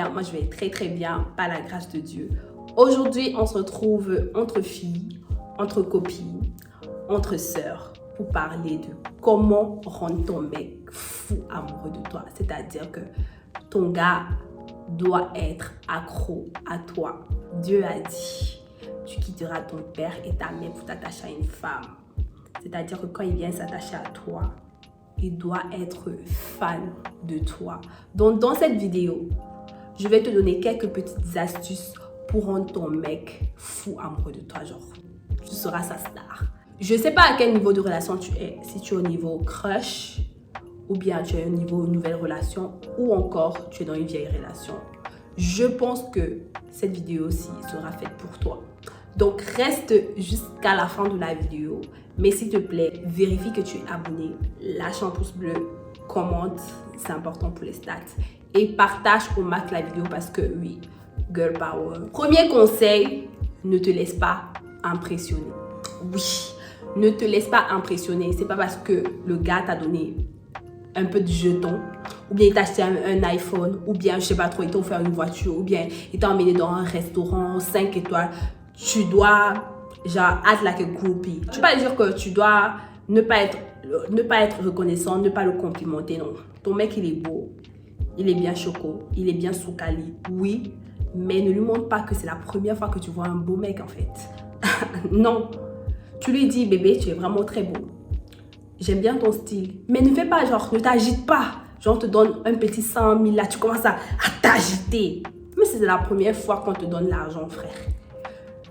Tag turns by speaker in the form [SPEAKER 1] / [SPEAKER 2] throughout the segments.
[SPEAKER 1] bien? Moi, je vais très bien par la grâce de Dieu. Aujourd'hui, on se retrouve entre filles, entre copines, entre sœurs pour parler de comment rendre ton mec fou amoureux de toi. C'est-à-dire que ton gars doit être accro à toi. Dieu a dit, tu quitteras ton père et ta mère pour t'attacher à une femme. C'est-à-dire que quand il vient s'attacher à toi, il doit être fan de toi. Donc, dans cette vidéo, je vais te donner quelques petites astuces pour rendre ton mec fou amoureux de toi. Genre, tu seras sa star. Je ne sais pas à quel niveau de relation tu es. Si tu es au niveau crush, ou bien tu es au niveau nouvelle relation, ou encore tu es dans une vieille relation. Je pense que cette vidéo-ci sera faite pour toi. Donc, reste jusqu'à la fin de la vidéo. Mais s'il te plaît, vérifie que tu es abonné. Lâche un pouce bleu, commente, c'est important pour les stats. Et partage au max la vidéo parce que oui, girl power. Premier conseil, ne te laisse pas impressionner. Oui, ne te laisse pas impressionner. C'est pas parce que le gars t'a donné un peu de jetons, ou bien il t'a acheté un iPhone, ou bien, je sais pas trop, il t'a offert une voiture, ou bien il t'a emmené dans un restaurant 5 étoiles. Tu dois, genre, act like a groupie. Je ne veux pas dire que tu dois ne pas être reconnaissant, ne pas le complimenter, non. Ton mec, il est beau, il est bien choco, il est bien soukali, oui, mais ne lui montre pas que c'est la première fois que tu vois un beau mec, en fait. Non. Tu lui dis, bébé, tu es vraiment très beau. J'aime bien ton style. Mais ne fais pas, genre, ne t'agite pas. Genre, on te donne un petit 100 000, là, tu commences à t'agiter. Mais c'est la première fois qu'on te donne l'argent, frère.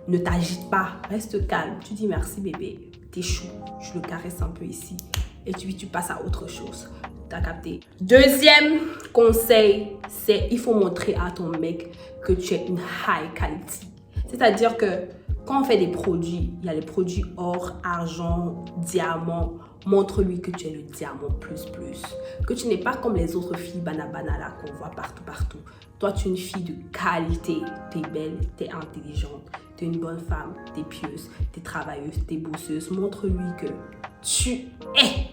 [SPEAKER 1] Ne t'agite pas, reste calme. Tu dis merci bébé, t'es chou. Je le caresse un peu ici. Et tu passes à autre chose. T'as capté. Deuxième conseil, c'est il faut montrer à ton mec que tu es une high quality. C'est-à-dire que quand on fait des produits, il y a les produits or, argent, diamant. Montre-lui que tu es le diamant plus. Que tu n'es pas comme les autres filles banana là qu'on voit partout. Toi, tu es une fille de qualité. Tu es belle, tu es intelligente, tu es une bonne femme, tu es pieuse, tu es travailleuse, tu es bosseuse. Montre-lui que tu es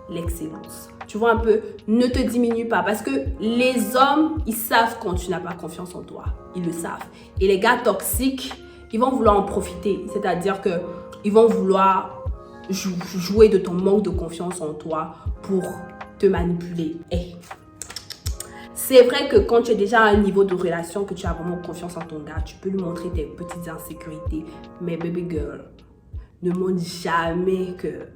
[SPEAKER 1] l'excellence. Tu vois un peu, ne te diminue pas parce que les hommes, ils savent quand tu n'as pas confiance en toi. Ils le savent. Et les gars toxiques, ils vont vouloir en profiter. C'est-à-dire qu'ils vont vouloir jouer de ton manque de confiance en toi pour te manipuler. Hey. C'est vrai que quand tu es déjà à un niveau de relation, que tu as vraiment confiance en ton gars, tu peux lui montrer tes petites insécurités. Mais baby girl, ne montre jamais que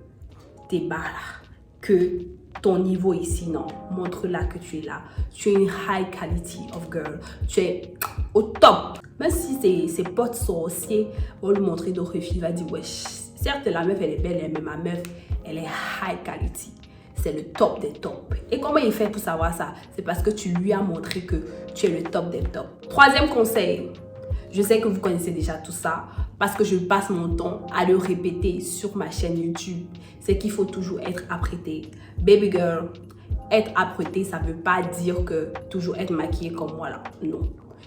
[SPEAKER 1] t'es bas là, que ton niveau ici, non. Montre-la que tu es là. Tu es une high quality of girl. Tu es au top. Même si ses potes sorciers vont lui montrer d'autres filles, il va dire, wesh, certes la meuf elle est belle, mais ma meuf elle est high quality. C'est le top des tops. Et comment il fait pour savoir ça? C'est parce que tu lui as montré que tu es le top des tops. Troisième conseil, je sais que vous connaissez déjà tout ça parce que je passe mon temps à le répéter sur ma chaîne YouTube. C'est qu'il faut toujours être apprêté. Baby girl, être apprêté, ça ne veut pas dire que toujours être maquillée comme moi là. Non.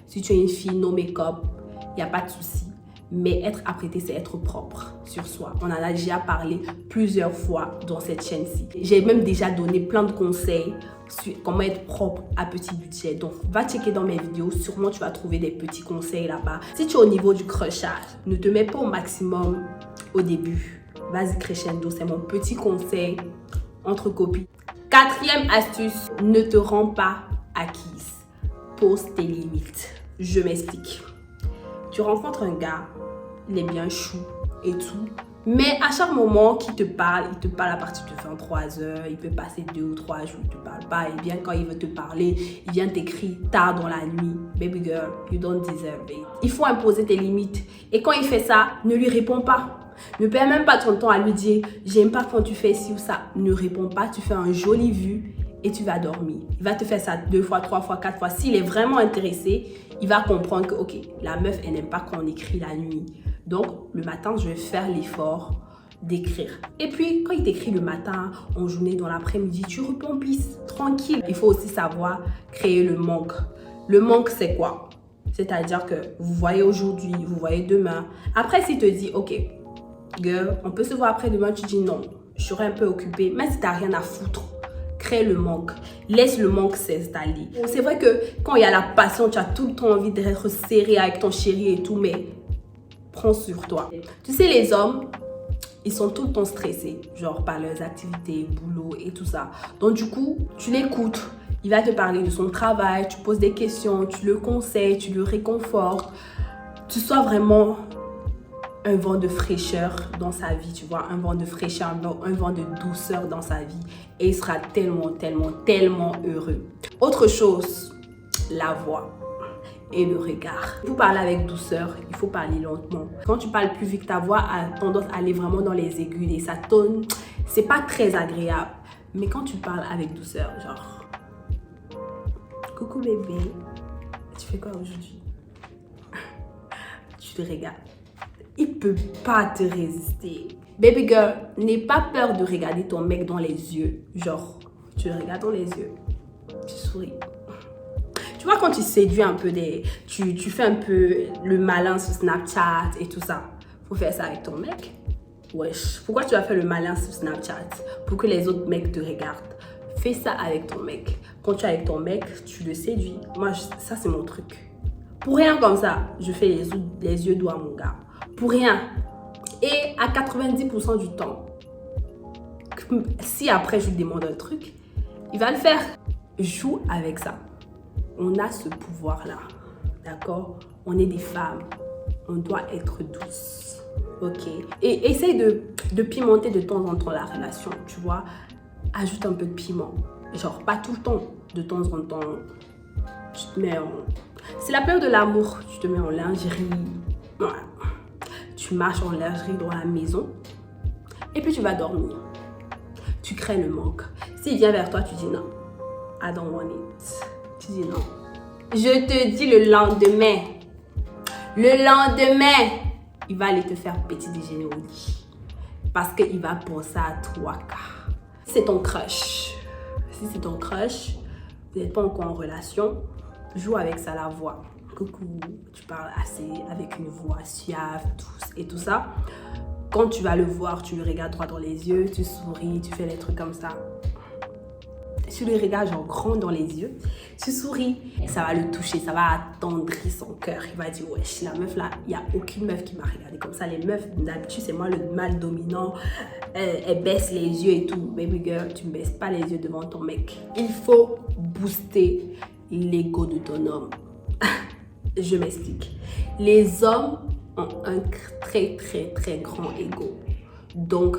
[SPEAKER 1] Si tu es une fille no make-up, il n'y a pas de souci. Mais être apprêté, c'est être propre sur soi. On en a déjà parlé plusieurs fois dans cette chaîne-ci. J'ai même déjà donné plein de conseils sur comment être propre à petit budget. Donc, va checker dans mes vidéos. Sûrement, tu vas trouver des petits conseils là-bas. Si tu es au niveau du crushage, ne te mets pas au maximum au début. Vas-y crescendo, c'est mon petit conseil entre copines. Quatrième astuce, ne te rends pas acquise. Pose tes limites. Je m'explique. Tu rencontres un gars, il est bien chou et tout. Mais à chaque moment qu'il te parle, il te parle à partir de 23 h. Il peut passer 2 ou 3 jours, il ne te parle pas. Et bien quand il veut te parler, il vient t'écrire tard dans la nuit. Baby girl, you don't deserve it. Il faut imposer tes limites. Et quand il fait ça, ne lui réponds pas. Ne perds même pas ton temps à lui dire « J'aime pas quand tu fais ci ou ça ». Ne réponds pas, tu fais un joli vu et tu vas dormir. Il va te faire ça 2 fois, 3 fois, 4 fois. S'il est vraiment intéressé, il va comprendre que, ok, la meuf, elle n'aime pas quand on écrit la nuit. Donc, le matin, je vais faire l'effort d'écrire. Et puis, quand il t'écrit le matin, en journée, dans l'après-midi, tu réponds peace, tranquille. Il faut aussi savoir créer le manque. Le manque, c'est quoi? C'est-à-dire que vous voyez aujourd'hui, vous voyez demain. Après, s'il te dit, ok, girl, on peut se voir après-demain, tu dis non, je serai un peu occupée. Mais si tu n'as rien à foutre, crée le manque. Laisse le manque s'installer. C'est vrai que quand il y a la passion, tu as tout le temps envie d'être serré avec ton chéri et tout, mais prends sur toi. Tu sais, les hommes, ils sont tout le temps stressés, genre par leurs activités, boulot et tout ça. Donc du coup, tu l'écoutes. Il va te parler de son travail, tu poses des questions, tu le conseilles, tu le réconfortes. Tu sois vraiment un vent de fraîcheur dans sa vie, tu vois, un vent de fraîcheur, un vent de douceur dans sa vie. Et il sera tellement, tellement, tellement heureux. Autre chose, la voix et le regard. Pour parler avec douceur, il faut parler lentement. Quand tu parles plus vite, ta voix a tendance à aller vraiment dans les aigus et ça tonne. C'est pas très agréable. Mais quand tu parles avec douceur, genre... Coucou bébé, tu fais quoi aujourd'hui? Tu te regardes. Il peut pas te résister. Baby girl, n'aie pas peur de regarder ton mec dans les yeux. Genre, tu le regardes dans les yeux, tu souris. Tu vois quand tu séduis un peu tu fais un peu le malin sur Snapchat et tout ça. Faut faire ça avec ton mec. Wesh, pourquoi tu vas faire le malin sur Snapchat? Pour que les autres mecs te regardent. Fais ça avec ton mec. Quand tu es avec ton mec, tu le séduis. Moi, ça c'est mon truc. Pour rien comme ça, je fais les yeux doux à mon gars. Pour rien. Et à 90% du temps, si après je lui demande un truc, il va le faire. Joue avec ça. On a ce pouvoir-là. D'accord? On est des femmes. On doit être douce. Ok? Et essaye de pimenter de temps en temps la relation. Tu vois? Ajoute un peu de piment. Genre, pas tout le temps. De temps en temps, tu te mets en... C'est la période de l'amour. Tu te mets en lingerie. Voilà. Tu marches en lingerie dans la maison. Et puis tu vas dormir. Tu crées le manque. S'il vient vers toi, tu dis non. I don't want it. Tu dis non. Je te dis le lendemain. Le lendemain, il va aller te faire petit déjeuner au lit. Parce qu'il va penser à toi. C'est ton crush. Si c'est ton crush, vous n'êtes pas encore en relation, joue avec ça, la voix. Coucou, tu parles assez avec une voix suave, douce et tout ça. Quand tu vas le voir, tu le regardes droit dans les yeux, tu souris, tu fais des trucs comme ça. Tu le regardes genre grand dans les yeux, tu souris, ça va le toucher, ça va attendrir son cœur. Il va dire, wesh, la meuf là, il n'y a aucune meuf qui m'a regardé comme ça. Les meufs, d'habitude, c'est moi le mâle dominant. Elle baisse les yeux et tout. Baby girl, tu ne baisses pas les yeux devant ton mec. Il faut booster l'ego de ton homme. Je m'explique. Les hommes ont un très, très, très grand ego. Donc,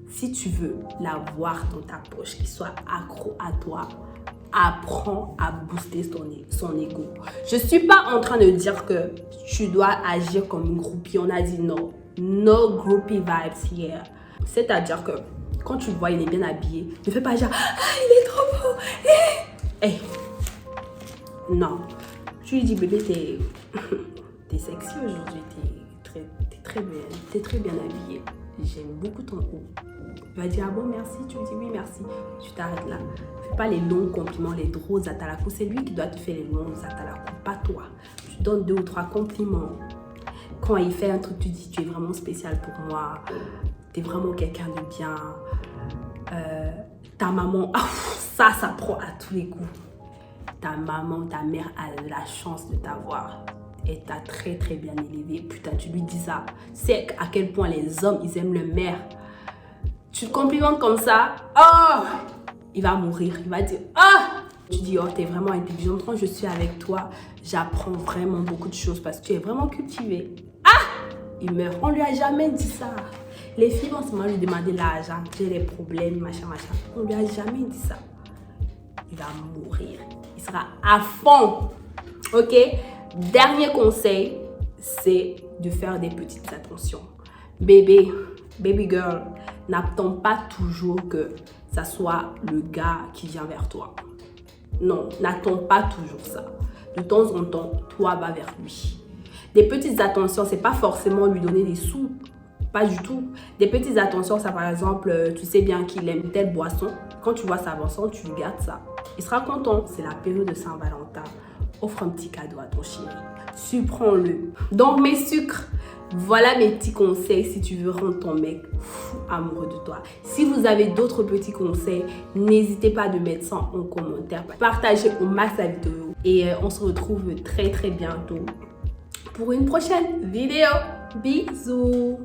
[SPEAKER 1] si tu veux l'avoir dans ta poche, qu'il soit accro à toi, apprends à booster son ego. Je ne suis pas en train de dire que tu dois agir comme une groupie. On a dit non. No groupie vibes here. C'est-à-dire que quand tu le vois, il est bien habillé. Ne fais pas genre, ah, il est trop beau. Hey. Non. Tu lui dis, bébé, t'es sexy aujourd'hui. T'es très bien habillé. J'aime beaucoup ton haut. Il va dire, ah bon, merci. Tu lui dis, oui, merci. Tu t'arrêtes là. Fais pas les longs compliments, les drôles atalakou. C'est lui qui doit te faire les longs atalakou, pas toi. Tu donnes 2 ou 3 compliments. Quand il fait un truc, tu dis, tu es vraiment spécial pour moi. Tu es vraiment quelqu'un de bien. Ta maman, ça prend à tous les coups. Ta maman, ta mère a la chance de t'avoir. Elle t'a très très bien élevé. Putain, tu lui dis ça. C'est à quel point les hommes, ils aiment le mère. Tu te complimentes comme ça. Oh, il va mourir. Il va dire, ah. Tu dis, oh, t'es vraiment intelligente. Quand je suis avec toi, j'apprends vraiment beaucoup de choses parce que tu es vraiment cultivée. Ah, il meurt. On lui a jamais dit ça. Les filles vont seulement lui demander l'argent, j'ai des problèmes, machin. On lui a jamais dit ça. Il va mourir. Il sera à fond. Ok? Dernier conseil, c'est de faire des petites attentions. Baby girl, n'attends pas toujours que ça soit le gars qui vient vers toi. Non, n'attends pas toujours ça. De temps en temps, toi va vers lui. Des petites attentions, c'est pas forcément lui donner des sous. Pas du tout. Des petites attentions, ça par exemple, tu sais bien qu'il aime telle boisson. Quand tu vois sa boisson, tu lui gardes ça. Il sera content. C'est la période de Saint-Valentin. Offre un petit cadeau à ton chéri. Surprends-le. Donc mes sucres, Voilà mes petits conseils si tu veux rendre ton mec fou amoureux de toi. Si vous avez d'autres petits conseils, n'hésitez pas à mettre ça en commentaire. Partagez au max la vidéo. Et on se retrouve très bientôt pour une prochaine vidéo. Bisous!